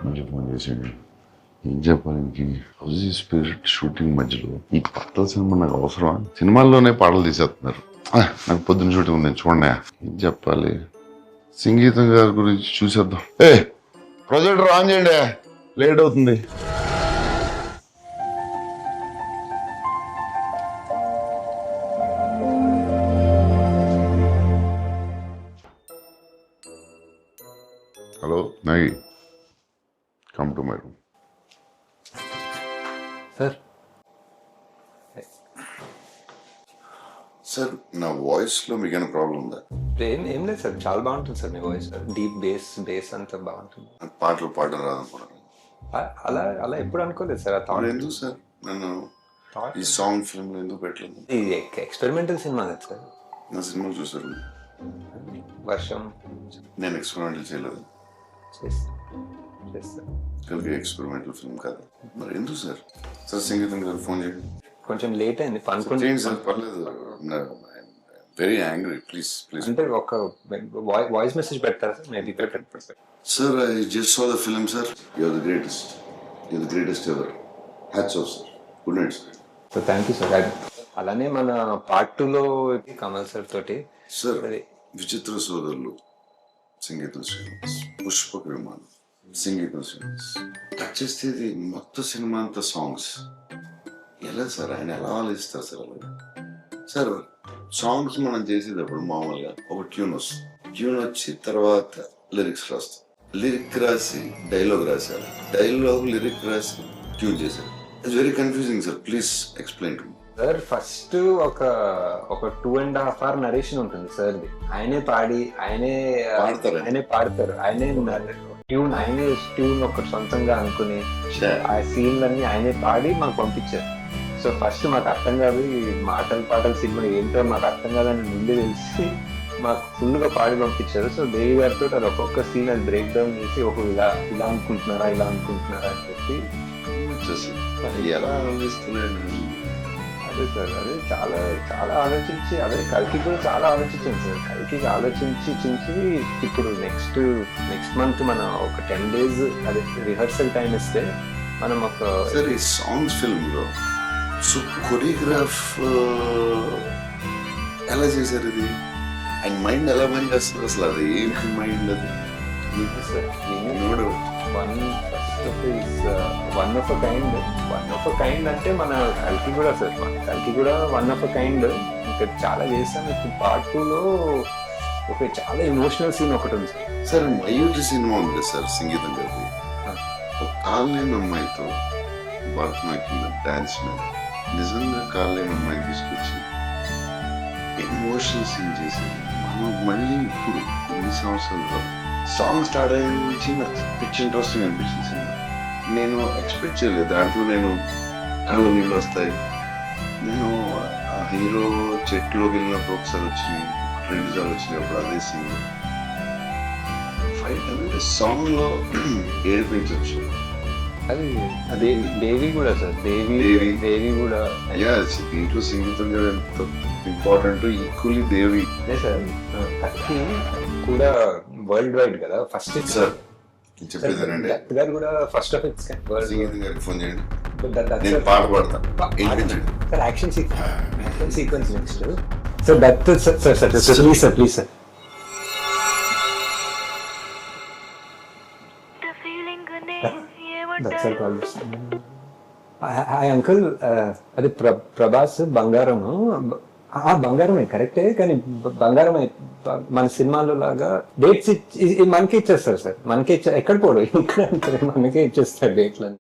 మంచి ఫోన్ చేసాడు. ఏం చెప్పాలి ఇంక హౌజీ స్పిరిట్ షూటింగ్ మధ్యలో ఈ పాటల సినిమా నాకు అవసరమా? సినిమాల్లోనే పాటలు తీసేస్తున్నారు. నాకు పొద్దున్న షూటింగ్ ఉంది చూడండి. ఏం చెప్పాలి? సంగీతం గారి గురించి చూసేద్దాం. ప్రొజెక్టర్ ఆన్ చేయండి, లేట్ అవుతుంది. Hello Nagi, come to my room. Sir sir, నా వాయిస్ లో మీకు ఏమైనా ప్రాబ్లం ఉందా? ఏం లేదు సార్, చాలా బాగుంటుంది సార్ మీ వాయిస్. డీప్ బేస్ అంతా బాగుంటుంది. పాటలు పాడడం రాదనుకున్నాను. అలా ఎప్పుడు అనుకోలేదు సార్. ఎందుకు సార్ నన్ను ఈ సాంగ్ ఫిల్మ్ లో ఎందుకు పెట్టలేదు? ఇది ఎక్స్పెరిమెంటల్ సినిమా కదా సార్. నా సినిమాలు చూసారు? వర్షం నేను ఎక్స్పెరిమెంటల్ చేయలేదు. కలిగి ఎక్స్పెరిమెంటల్ ఫిల్మ్ కదా, మరి ఎందుకు సార్? సార్ సంగీతం గారు ఫోన్ చేయండి. కొంచెం లేట్ అయింది సార్, పర్లేదు. Very angry. Please please. అంటే ఒక వాయిస్ మెసేజ్ పెడతారా సార్? మేబీ పెడతారు. Sir, I just saw the film sir. You're the greatest ever. Hats off sir. Good night sir. So thank you sir. అలానే మన part 2లో Kamal sir తోటి sir విచిత్ర సోదరులు సంగీతం శ్రీనివాస్, పుష్పక విమానం సంగీతం శ్రీనివాస్. టచ్ చేస్తే ఇది మొత్తం సినిమా అంతా సాంగ్స్. ఎలా సార్ ఆయన ఎలా ఆలోచిస్తారు సార్? అలాగే సార్, సాంగ్స్ మనం చేసేటప్పుడు మామూలుగా ఒక ట్యూన్ వస్తుంది. ట్యూన్ వచ్చి తర్వాత లిరిక్స్ రాస్తాం. లిరిక్ రాసి డైలాగ్ రాశారు. డైలాగ్ లిరిక్ రాసి ట్యూన్ చేశారు. It's very confusing sir. Please explain to me. Sir first ఒక 2.5 hour నరేషన్ ఉంటుంది సార్. ఆయనే పాడి ఆయనే పాడతారు. ఆయనే ట్యూన్ ఒకటి సొంతంగా అనుకుని ఆ సీన్లన్నీ ఆయనే పాడి మాకు పంపించారు. సో ఫస్ట్ మాకు అర్థం కాదు, ఈ పాటల సినిమా ఏంటో మాకు అర్థం కాదని ముందే తెలిసి మాకు ఫుల్ గా పాడి పంపించారు. సో దేవి గారితో అది ఒక్కొక్క సీన్ అది బ్రేక్ డౌన్ చేసి ఇలా అనుకుంటున్నారా అని చెప్పి ఎలా ఆలోచిస్తున్నాడు? అదే సార్, అదే చాలా చాలా ఆలోచించి, అదే కల్కి కూడా చాలా ఆలోచించాను సార్. కల్కి ఆలోచించి ఇప్పుడు నెక్స్ట్ మంత్ మనం ఒక 10 days అదే రిహర్సల్ టైం ఇస్తే మనం ఒక సార్ ఈ సాంగ్స్ ఫిల్మ్ లో సో కొరియోగ్రాఫ్ ఎలా చేశారు? ఇది అండ్ మైండ్ ఎలా పని చేస్తారు అసలు? అది ఏంటి మైండ్? అది వన్ ఆఫ్ అ కైండ్ అంటే మన కల్కి కూడా సార్, కల్కి కూడా వన్ ఆఫ్ అ కైండ్. ఇంకా చాలా చేస్తాం. ఇప్పుడు పార్ట్ 2లో ఒక చాలా ఎమోషనల్ సీన్ ఒకటి ఉంది సార్. మయూరి సినిమా ఉంది సార్ సంగీతం గారి. ఒక కాలనీ అమ్మాయితో భరతనాట్యం డాన్స్ మీద నిజంగా కాలనీ అమ్మాయిని తీసుకొచ్చి ఎమోషనల్ సీన్ చేసేది. మనం మళ్ళీ ఇప్పుడు ఎన్ని సంవత్సరాలు సాంగ్ స్టార్ట్ అయిన నుంచి నాకు పిచ్చి ఇంట్రెస్టింగ్ అనిపించింది సినిమా. నేను ఎక్స్పెక్ట్ చేయలేదు దాంట్లో నేను కళ్ళు నీళ్ళు వస్తాయి. నేను ఆ హీరో చెట్టులోకి వెళ్ళినప్పుడు ఒకసారి వచ్చినాయి, 2 సార్లు వచ్చినప్పుడు అదే సీన్ ఫైట్ అంటే సాంగ్ లో ఏడిపించవచ్చు. అది దేవి కూడా సార్, దేవి కూడా దీంట్లో సంగీతం ఎంత ఇంపార్టెంట్. ఈక్వల్లీ దేవి అదే సార్. కల్కి కూడా వరల్డ్ వైడ్ కదా ఫస్ట్ సార్. చెప్పేదానండి గారు కూడా ఫస్ట్ ఆఫ్ ఇట్స్ సంగీతం గారికి ఫోన్ చేయండి, నేను పాట పాడతాను. Sir action sequence next sir. That sir please sir. Hi uncle, అది ప్రభాస్ బంగారము. బంగారమే కరెక్టే, కానీ బంగారమే మన సినిమాలో లాగా డేట్స్ మనకే ఇచ్చేస్తారు సార్. ఎక్కడ పోడు ఇక్కడ మనకే ఇచ్చేస్తారు డేట్లని.